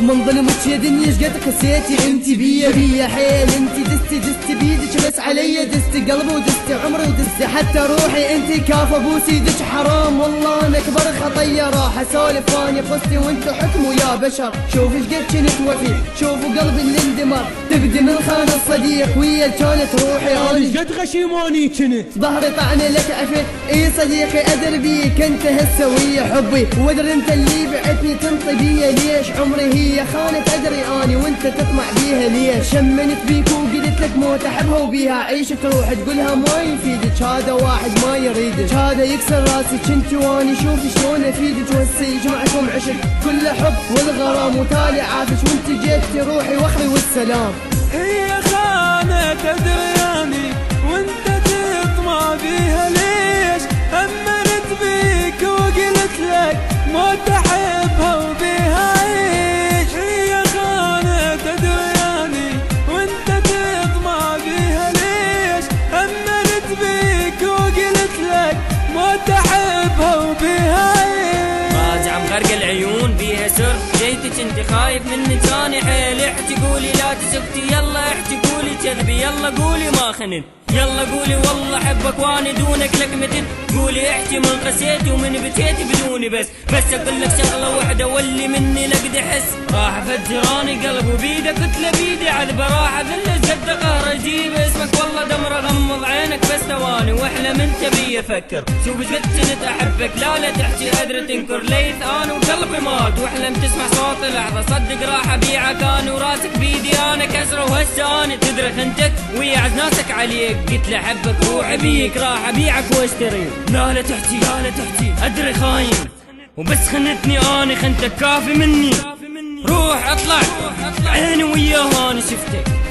من ظلمك يا دنيا شقد قسيتي انتي بيا حيل انتي دستي بيدك بس علي دستي قلبي ودستي عمري ودستي حتى روحي انتي كاف ابوسي دش حرام والله انا اكبر خطيه راح اسولف اني فزتي وانتو حكموا يا بشر شوفوا شقد كنت وفي شوفوا قلبي اللي اندمر تبدي من خان الصديق ويا كانت روحي انا شقد غشيماني كنت ظهري طعني لك عفت اي صديقي ادري بيك انت هسه ويا حبي وادري انت اللي بعتني تنطي بيا ليش عمري هي خانت ادري اني وانت تطمع بيها ليش شمنت بيك وقلت لك موت احبها وبيها عيش تروح تقولها ما يفيدك هذا واحد ما يريدك هذا يكسر راسي كنت واني شوفي شلون افيدك وهسه يجمعكم عشق كل حب والغرام وتالي عافش وانت جيتي روحي واخري والسلام هي خانت ادرياني وانت تطمع بيها ليش امنت بيك وقلت لك ما تحبها وبيها عيش هي خانت ادرياني وانت تطمع بيها ليش امنت بيك وقلت لك ما تحبها وبيها عيش راجع مغرق العيون بيها سر جيتك انت خايف مني تاني حيل احكي قولي لا تسكتي يلا احكي قولي كذبي يلا قولي ما خنت يلا قولي والله حبك واني دونك لك متن قولي احكي من قسيتي ومن بكيتي بدوني بس اقول لك شغله وحده واللي مني لقد احس راح افجراني قلب وبيده فتله بيدي على براحه بالله قد قهر اجيب اسمك والله دمره غمض عينك بس ثواني واحلم انت بي افكر شوف ايش قد كنت احبك لا تحكي ادري تنكر ليث انا وقلبي مات واحلم تسمع صوتي لحظه صدق راح ابيعك انا وراسك بيدي انا كسره وهسه انا تدري خنتك ويعز ناسك عليك قلت له احبك روحي بيك راح ابيعك واشتري لا تحكي ادري خاين وبس خنتني اني خنتك كافي مني روح اطلع عيني وياها انا شفتك